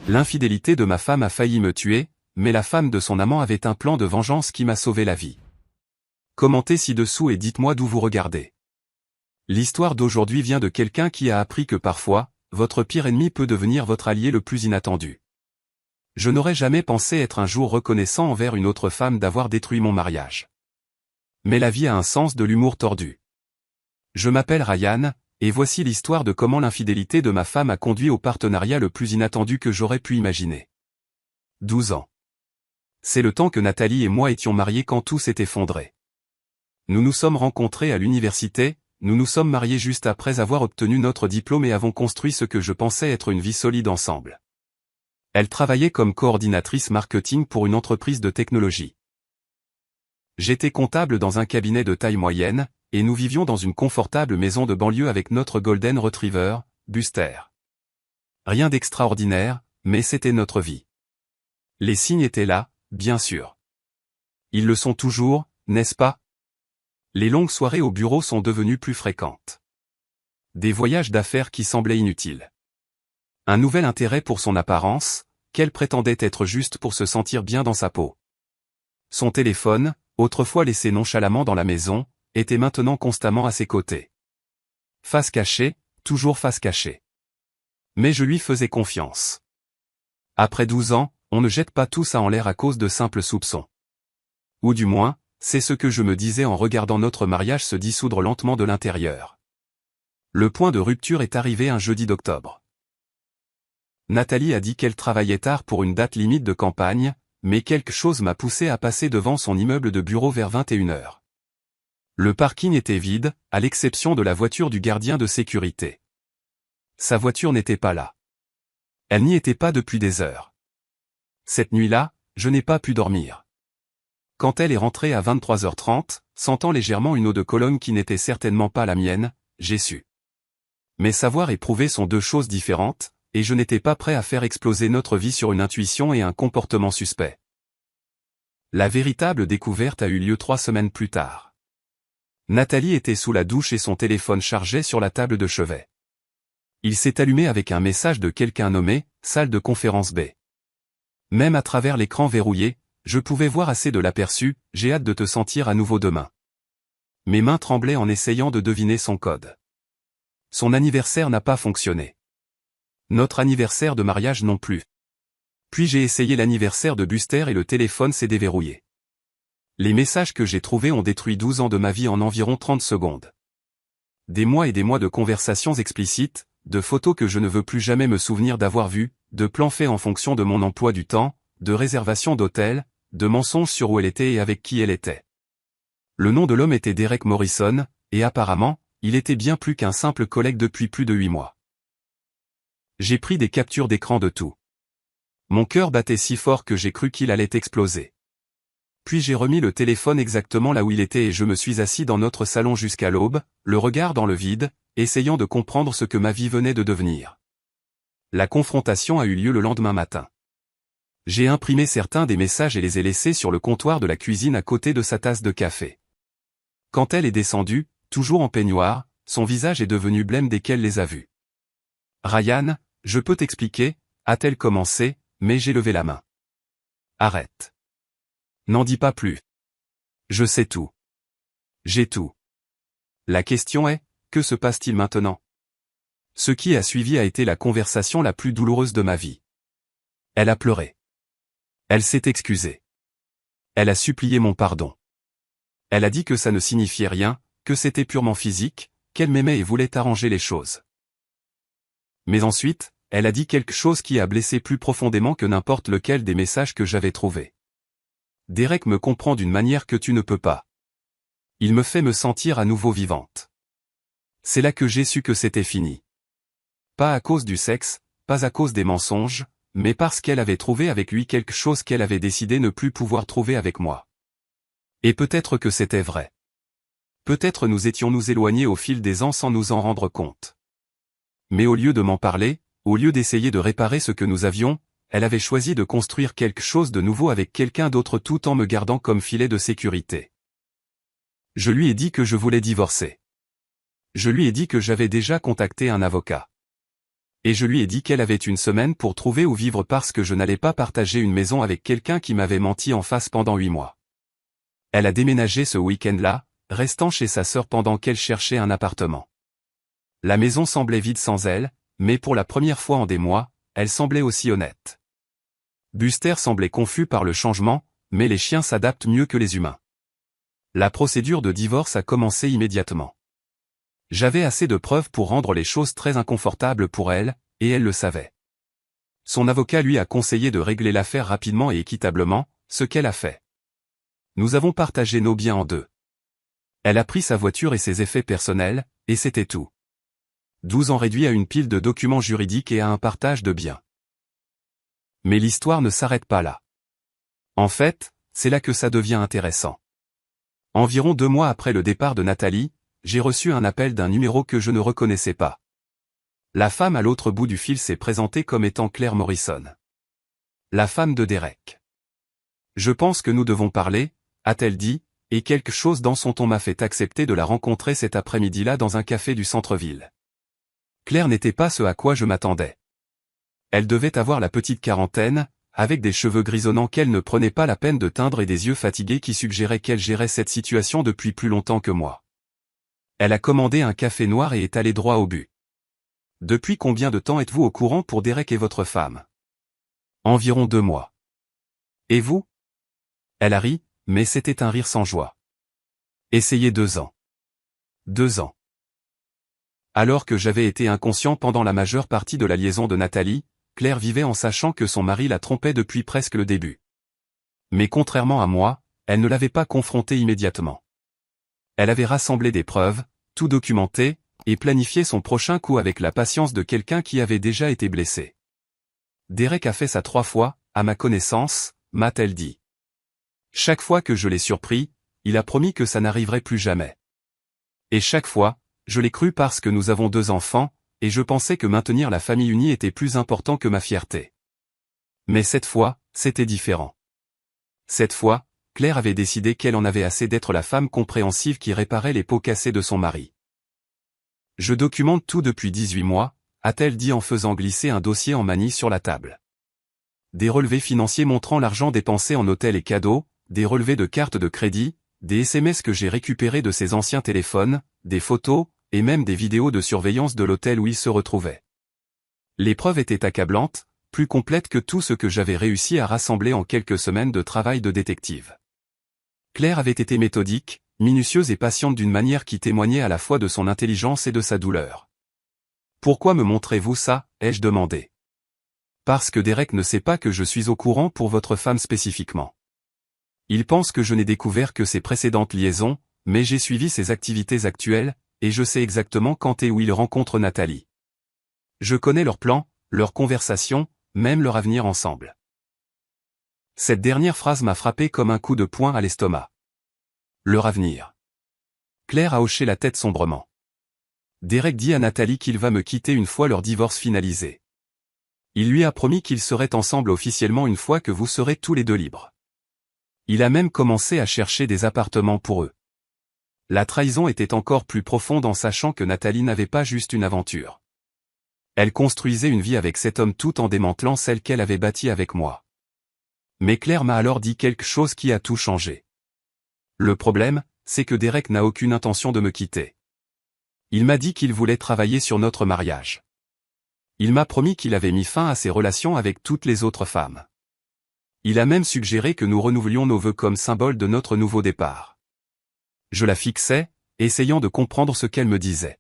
L'infidélité de ma femme a failli me tuer, mais la femme de son amant avait un plan de vengeance qui m'a sauvé la vie. Commentez ci-dessous et dites-moi d'où vous regardez. L'histoire d'aujourd'hui vient de quelqu'un qui a appris que parfois, votre pire ennemi peut devenir votre allié le plus inattendu. Je n'aurais jamais pensé être un jour reconnaissant envers une autre femme d'avoir détruit mon mariage. Mais la vie a un sens de l'humour tordu. Je m'appelle Ryan, et voici l'histoire de comment l'infidélité de ma femme a conduit au partenariat le plus inattendu que j'aurais pu imaginer. 12 ans. C'est le temps que Nathalie et moi étions mariés quand tout s'est effondré. Nous nous sommes rencontrés à l'université, nous nous sommes mariés juste après avoir obtenu notre diplôme et avons construit ce que je pensais être une vie solide ensemble. Elle travaillait comme coordinatrice marketing pour une entreprise de technologie. J'étais comptable dans un cabinet de taille moyenne, et nous vivions dans une confortable maison de banlieue avec notre Golden Retriever, Buster. Rien d'extraordinaire, mais c'était notre vie. Les signes étaient là, bien sûr. Ils le sont toujours, n'est-ce pas? Les longues soirées au bureau sont devenues plus fréquentes. Des voyages d'affaires qui semblaient inutiles. Un nouvel intérêt pour son apparence, qu'elle prétendait être juste pour se sentir bien dans sa peau. Son téléphone, autrefois laissé nonchalamment dans la maison, était maintenant constamment à ses côtés. Face cachée, toujours face cachée. Mais je lui faisais confiance. Après 12 ans, on ne jette pas tout ça en l'air à cause de simples soupçons. Ou du moins, c'est ce que je me disais en regardant notre mariage se dissoudre lentement de l'intérieur. Le point de rupture est arrivé un jeudi d'octobre. Nathalie a dit qu'elle travaillait tard pour une date limite de campagne, mais quelque chose m'a poussé à passer devant son immeuble de bureau vers 21h. Le parking était vide, à l'exception de la voiture du gardien de sécurité. Sa voiture n'était pas là. Elle n'y était pas depuis des heures. Cette nuit-là, je n'ai pas pu dormir. Quand elle est rentrée à 23h30, sentant légèrement une eau de Cologne qui n'était certainement pas la mienne, j'ai su. Mais savoir et prouver sont deux choses différentes, et je n'étais pas prêt à faire exploser notre vie sur une intuition et un comportement suspect. La véritable découverte a eu lieu 3 semaines plus tard. Nathalie était sous la douche et son téléphone chargeait sur la table de chevet. Il s'est allumé avec un message de quelqu'un nommé « Salle de conférence B ». Même à travers l'écran verrouillé, je pouvais voir assez de l'aperçu, j'ai hâte de te sentir à nouveau demain. Mes mains tremblaient en essayant de deviner son code. Son anniversaire n'a pas fonctionné. Notre anniversaire de mariage non plus. Puis j'ai essayé l'anniversaire de Buster et le téléphone s'est déverrouillé. Les messages que j'ai trouvés ont détruit 12 ans de ma vie en environ 30 secondes. Des mois et des mois de conversations explicites, de photos que je ne veux plus jamais me souvenir d'avoir vues, de plans faits en fonction de mon emploi du temps, de réservations d'hôtels, de mensonges sur où elle était et avec qui elle était. Le nom de l'homme était Derek Morrison, et apparemment, il était bien plus qu'un simple collègue depuis plus de 8 mois. J'ai pris des captures d'écran de tout. Mon cœur battait si fort que j'ai cru qu'il allait exploser. Puis j'ai remis le téléphone exactement là où il était et je me suis assis dans notre salon jusqu'à l'aube, le regard dans le vide, essayant de comprendre ce que ma vie venait de devenir. La confrontation a eu lieu le lendemain matin. J'ai imprimé certains des messages et les ai laissés sur le comptoir de la cuisine à côté de sa tasse de café. Quand elle est descendue, toujours en peignoir, son visage est devenu blême dès qu'elle les a vus. « Ryan, je peux t'expliquer » a-t-elle commencé, mais j'ai levé la main. « Arrête. N'en dis pas plus. Je sais tout. J'ai tout. La question est, que se passe-t-il maintenant? Ce qui a suivi a été la conversation la plus douloureuse de ma vie. Elle a pleuré. Elle s'est excusée. Elle a supplié mon pardon. Elle a dit que ça ne signifiait rien, que c'était purement physique, qu'elle m'aimait et voulait arranger les choses. Mais ensuite, elle a dit quelque chose qui a blessé plus profondément que n'importe lequel des messages que j'avais trouvés. Derek me comprend d'une manière que tu ne peux pas. Il me fait me sentir à nouveau vivante. C'est là que j'ai su que c'était fini. Pas à cause du sexe, pas à cause des mensonges, mais parce qu'elle avait trouvé avec lui quelque chose qu'elle avait décidé ne plus pouvoir trouver avec moi. Et peut-être que c'était vrai. Peut-être nous étions-nous éloignés au fil des ans sans nous en rendre compte. Mais au lieu de m'en parler, au lieu d'essayer de réparer ce que nous avions, elle avait choisi de construire quelque chose de nouveau avec quelqu'un d'autre tout en me gardant comme filet de sécurité. Je lui ai dit que je voulais divorcer. Je lui ai dit que j'avais déjà contacté un avocat. Et je lui ai dit qu'elle avait une semaine pour trouver où vivre parce que je n'allais pas partager une maison avec quelqu'un qui m'avait menti en face pendant 8 mois. Elle a déménagé ce week-end-là, restant chez sa sœur pendant qu'elle cherchait un appartement. La maison semblait vide sans elle, mais pour la première fois en des mois, elle semblait aussi honnête. Buster semblait confus par le changement, mais les chiens s'adaptent mieux que les humains. La procédure de divorce a commencé immédiatement. J'avais assez de preuves pour rendre les choses très inconfortables pour elle, et elle le savait. Son avocat lui a conseillé de régler l'affaire rapidement et équitablement, ce qu'elle a fait. Nous avons partagé nos biens en deux. Elle a pris sa voiture et ses effets personnels, et c'était tout. 12 ans réduits à une pile de documents juridiques et à un partage de biens. Mais l'histoire ne s'arrête pas là. En fait, c'est là que ça devient intéressant. Environ 2 mois après le départ de Nathalie, j'ai reçu un appel d'un numéro que je ne reconnaissais pas. La femme à l'autre bout du fil s'est présentée comme étant Claire Morrison. La femme de Derek. Je pense que nous devons parler, a-t-elle dit, et quelque chose dans son ton m'a fait accepter de la rencontrer cet après-midi-là dans un café du centre-ville. Claire n'était pas ce à quoi je m'attendais. Elle devait avoir la petite quarantaine, avec des cheveux grisonnants qu'elle ne prenait pas la peine de teindre et des yeux fatigués qui suggéraient qu'elle gérait cette situation depuis plus longtemps que moi. Elle a commandé un café noir et est allée droit au but. Depuis combien de temps êtes-vous au courant pour Derek et votre femme? Environ 2 mois. Et vous? Elle a ri, mais c'était un rire sans joie. Essayez 2 ans. 2 ans. Alors que j'avais été inconscient pendant la majeure partie de la liaison de Nathalie, Claire vivait en sachant que son mari la trompait depuis presque le début. Mais contrairement à moi, elle ne l'avait pas confronté immédiatement. Elle avait rassemblé des preuves, tout documenté, et planifié son prochain coup avec la patience de quelqu'un qui avait déjà été blessé. Derek a fait ça 3 fois, à ma connaissance, m'a-t-elle dit. Chaque fois que je l'ai surpris, il a promis que ça n'arriverait plus jamais. Et chaque fois, je l'ai cru parce que nous avons 2 enfants, et je pensais que maintenir la famille unie était plus important que ma fierté. Mais cette fois, c'était différent. Cette fois, Claire avait décidé qu'elle en avait assez d'être la femme compréhensive qui réparait les pots cassés de son mari. Je documente tout depuis 18 mois, a-t-elle dit en faisant glisser un dossier en manie sur la table. Des relevés financiers montrant l'argent dépensé en hôtels et cadeaux, des relevés de cartes de crédit, des SMS que j'ai récupérés de ses anciens téléphones, des photos, et même des vidéos de surveillance de l'hôtel où il se retrouvait. Les preuves étaient accablantes, plus complètes que tout ce que j'avais réussi à rassembler en quelques semaines de travail de détective. Claire avait été méthodique, minutieuse et patiente d'une manière qui témoignait à la fois de son intelligence et de sa douleur. « Pourquoi me montrez-vous ça ?» ai-je demandé. « Parce que Derek ne sait pas que je suis au courant pour votre femme spécifiquement. Il pense que je n'ai découvert que ses précédentes liaisons, mais j'ai suivi ses activités actuelles, et je sais exactement quand et où il rencontre Nathalie. Je connais leurs plans, leurs conversations, même leur avenir ensemble. » Cette dernière phrase m'a frappé comme un coup de poing à l'estomac. Leur avenir. Claire a hoché la tête sombrement. Derek dit à Nathalie qu'il va me quitter une fois leur divorce finalisé. Il lui a promis qu'ils seraient ensemble officiellement une fois que vous serez tous les deux libres. Il a même commencé à chercher des appartements pour eux. La trahison était encore plus profonde en sachant que Nathalie n'avait pas juste une aventure. Elle construisait une vie avec cet homme tout en démantelant celle qu'elle avait bâtie avec moi. Mais Claire m'a alors dit quelque chose qui a tout changé. Le problème, c'est que Derek n'a aucune intention de me quitter. Il m'a dit qu'il voulait travailler sur notre mariage. Il m'a promis qu'il avait mis fin à ses relations avec toutes les autres femmes. Il a même suggéré que nous renouvellions nos vœux comme symbole de notre nouveau départ. Je la fixais, essayant de comprendre ce qu'elle me disait.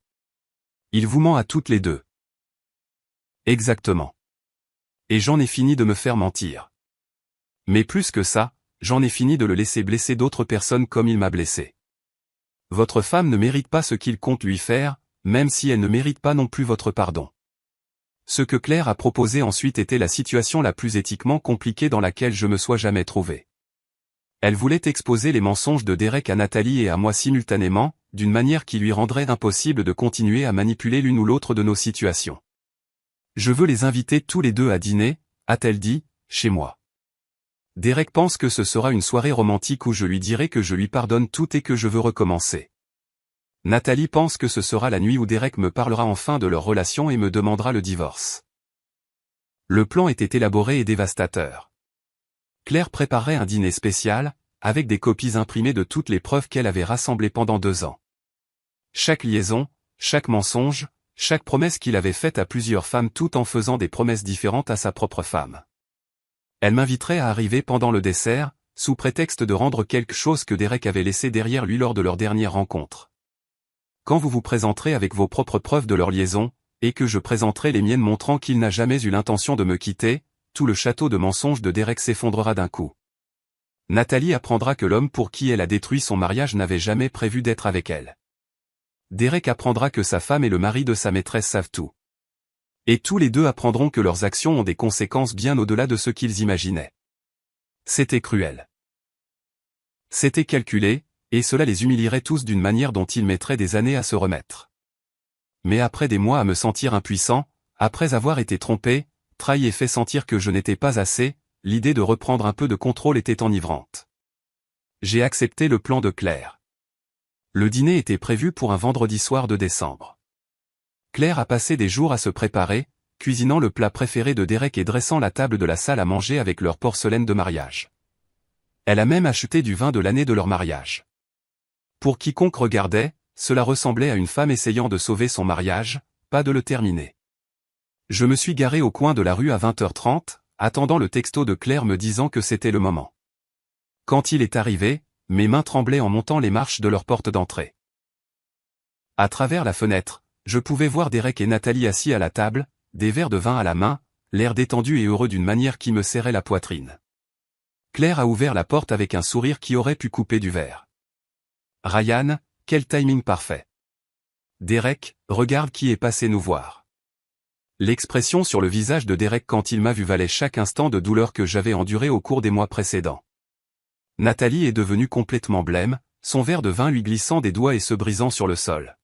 Il vous ment à toutes les deux. Exactement. Et j'en ai fini de me faire mentir. Mais plus que ça, j'en ai fini de le laisser blesser d'autres personnes comme il m'a blessé. Votre femme ne mérite pas ce qu'il compte lui faire, même si elle ne mérite pas non plus votre pardon. Ce que Claire a proposé ensuite était la situation la plus éthiquement compliquée dans laquelle je me sois jamais trouvé. Elle voulait exposer les mensonges de Derek à Nathalie et à moi simultanément, d'une manière qui lui rendrait impossible de continuer à manipuler l'une ou l'autre de nos situations. Je veux les inviter tous les deux à dîner, a-t-elle dit, chez moi. Derek pense que ce sera une soirée romantique où je lui dirai que je lui pardonne tout et que je veux recommencer. Nathalie pense que ce sera la nuit où Derek me parlera enfin de leur relation et me demandera le divorce. Le plan était élaboré et dévastateur. Claire préparait un dîner spécial, avec des copies imprimées de toutes les preuves qu'elle avait rassemblées pendant 2 ans. Chaque liaison, chaque mensonge, chaque promesse qu'il avait faite à plusieurs femmes tout en faisant des promesses différentes à sa propre femme. Elle m'inviterait à arriver pendant le dessert, sous prétexte de rendre quelque chose que Derek avait laissé derrière lui lors de leur dernière rencontre. Quand vous vous présenterez avec vos propres preuves de leur liaison, et que je présenterai les miennes montrant qu'il n'a jamais eu l'intention de me quitter, tout le château de mensonges de Derek s'effondrera d'un coup. Nathalie apprendra que l'homme pour qui elle a détruit son mariage n'avait jamais prévu d'être avec elle. Derek apprendra que sa femme et le mari de sa maîtresse savent tout. Et tous les deux apprendront que leurs actions ont des conséquences bien au-delà de ce qu'ils imaginaient. C'était cruel. C'était calculé, et cela les humilierait tous d'une manière dont ils mettraient des années à se remettre. Mais après des mois à me sentir impuissant, après avoir été trompé, trahi et fait sentir que je n'étais pas assez, l'idée de reprendre un peu de contrôle était enivrante. J'ai accepté le plan de Claire. Le dîner était prévu pour un vendredi soir de décembre. Claire a passé des jours à se préparer, cuisinant le plat préféré de Derek et dressant la table de la salle à manger avec leur porcelaine de mariage. Elle a même acheté du vin de l'année de leur mariage. Pour quiconque regardait, cela ressemblait à une femme essayant de sauver son mariage, pas de le terminer. Je me suis garé au coin de la rue à 20h30, attendant le texto de Claire me disant que c'était le moment. Quand il est arrivé, mes mains tremblaient en montant les marches de leur porte d'entrée. À travers la fenêtre, je pouvais voir Derek et Nathalie assis à la table, des verres de vin à la main, l'air détendu et heureux d'une manière qui me serrait la poitrine. Claire a ouvert la porte avec un sourire qui aurait pu couper du verre. Ryan, quel timing parfait. Derek, regarde qui est passé nous voir. L'expression sur le visage de Derek quand il m'a vu valait chaque instant de douleur que j'avais enduré au cours des mois précédents. Nathalie est devenue complètement blême, son verre de vin lui glissant des doigts et se brisant sur le sol.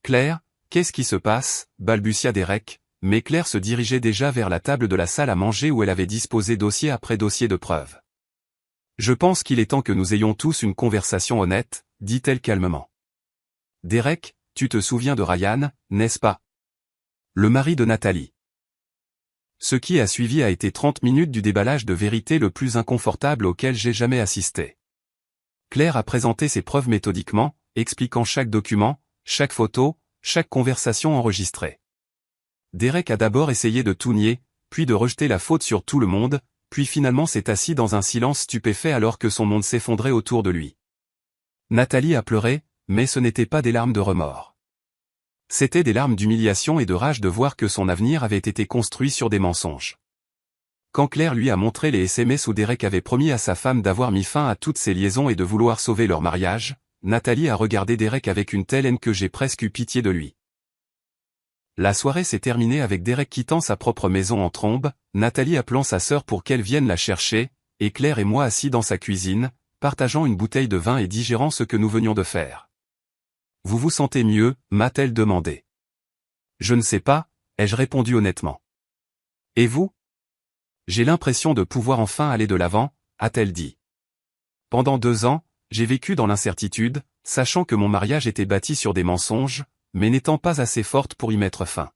Claire, qu'est-ce qui se passe, balbutia Derek, mais Claire se dirigeait déjà vers la table de la salle à manger où elle avait disposé dossier après dossier de preuves. Je pense qu'il est temps que nous ayons tous une conversation honnête, dit-elle calmement. Derek, tu te souviens de Ryan, n'est-ce pas? Le mari de Nathalie. Ce qui a suivi a été 30 minutes du déballage de vérité le plus inconfortable auquel j'ai jamais assisté. Claire a présenté ses preuves méthodiquement, expliquant chaque document, chaque photo, chaque conversation enregistrée. Derek a d'abord essayé de tout nier, puis de rejeter la faute sur tout le monde, puis finalement s'est assis dans un silence stupéfait alors que son monde s'effondrait autour de lui. Nathalie a pleuré, mais ce n'était pas des larmes de remords. C'étaient des larmes d'humiliation et de rage de voir que son avenir avait été construit sur des mensonges. Quand Claire lui a montré les SMS où Derek avait promis à sa femme d'avoir mis fin à toutes ses liaisons et de vouloir sauver leur mariage, Nathalie a regardé Derek avec une telle haine que j'ai presque eu pitié de lui. La soirée s'est terminée avec Derek quittant sa propre maison en trombe, Nathalie appelant sa sœur pour qu'elle vienne la chercher, et Claire et moi assis dans sa cuisine, partageant une bouteille de vin et digérant ce que nous venions de faire. « Vous vous sentez mieux ?» m'a-t-elle demandé. « Je ne sais pas », ai-je répondu honnêtement. « Et vous ? » « J'ai l'impression de pouvoir enfin aller de l'avant », a-t-elle dit. Pendant 2 ans, j'ai vécu dans l'incertitude, sachant que mon mariage était bâti sur des mensonges, mais n'étant pas assez forte pour y mettre fin.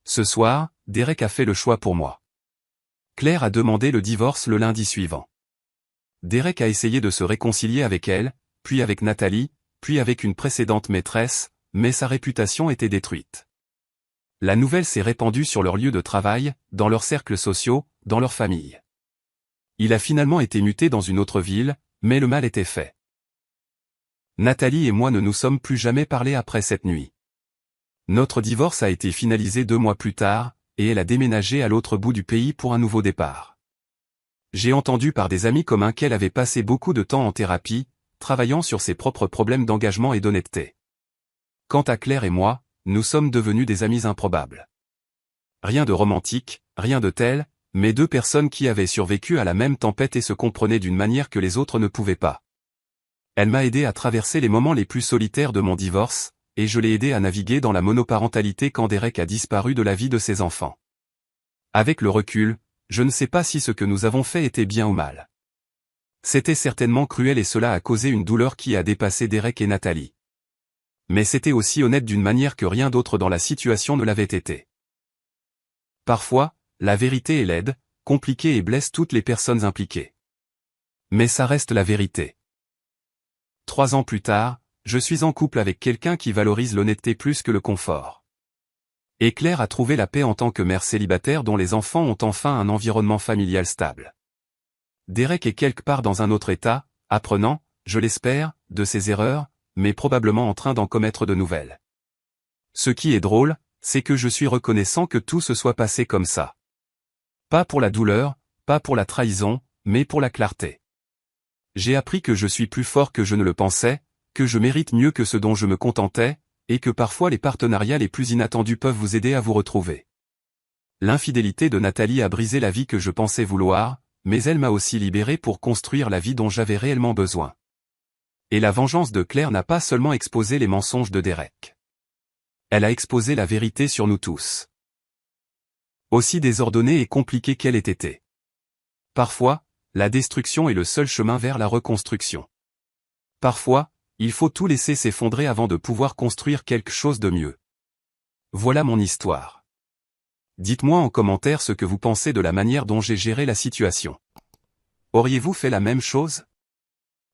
Ce soir, Derek a fait le choix pour moi. Claire a demandé le divorce le lundi suivant. Derek a essayé de se réconcilier avec elle, puis avec Nathalie, puis avec une précédente maîtresse, mais sa réputation était détruite. La nouvelle s'est répandue sur leur lieu de travail, dans leurs cercles sociaux, dans leur famille. Il a finalement été muté dans une autre ville, mais le mal était fait. Nathalie et moi ne nous sommes plus jamais parlé après cette nuit. Notre divorce a été finalisé 2 mois plus tard, et elle a déménagé à l'autre bout du pays pour un nouveau départ. J'ai entendu par des amis communs qu'elle avait passé beaucoup de temps en thérapie, travaillant sur ses propres problèmes d'engagement et d'honnêteté. Quant à Claire et moi, nous sommes devenus des amis improbables. Rien de romantique, rien de tel, mais 2 personnes qui avaient survécu à la même tempête et se comprenaient d'une manière que les autres ne pouvaient pas. Elle m'a aidé à traverser les moments les plus solitaires de mon divorce, et je l'ai aidé à naviguer dans la monoparentalité quand Derek a disparu de la vie de ses enfants. Avec le recul, je ne sais pas si ce que nous avons fait était bien ou mal. C'était certainement cruel et cela a causé une douleur qui a dépassé Derek et Nathalie. Mais c'était aussi honnête d'une manière que rien d'autre dans la situation ne l'avait été. Parfois, la vérité est laide, compliquée et blesse toutes les personnes impliquées. Mais ça reste la vérité. 3 ans plus tard, je suis en couple avec quelqu'un qui valorise l'honnêteté plus que le confort. Et Claire a trouvé la paix en tant que mère célibataire dont les enfants ont enfin un environnement familial stable. Derek est quelque part dans un autre état, apprenant, je l'espère, de ses erreurs, mais probablement en train d'en commettre de nouvelles. Ce qui est drôle, c'est que je suis reconnaissant que tout se soit passé comme ça. Pas pour la douleur, pas pour la trahison, mais pour la clarté. J'ai appris que je suis plus fort que je ne le pensais, que je mérite mieux que ce dont je me contentais, et que parfois les partenariats les plus inattendus peuvent vous aider à vous retrouver. L'infidélité de Nathalie a brisé la vie que je pensais vouloir, mais elle m'a aussi libéré pour construire la vie dont j'avais réellement besoin. Et la vengeance de Claire n'a pas seulement exposé les mensonges de Derek. Elle a exposé la vérité sur nous tous. Aussi désordonnée et compliquée qu'elle ait été. Parfois, la destruction est le seul chemin vers la reconstruction. Parfois, il faut tout laisser s'effondrer avant de pouvoir construire quelque chose de mieux. Voilà mon histoire. Dites-moi en commentaire ce que vous pensez de la manière dont j'ai géré la situation. Auriez-vous fait la même chose?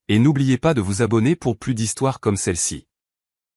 Et n'oubliez pas de vous abonner pour plus d'histoires comme celle-ci.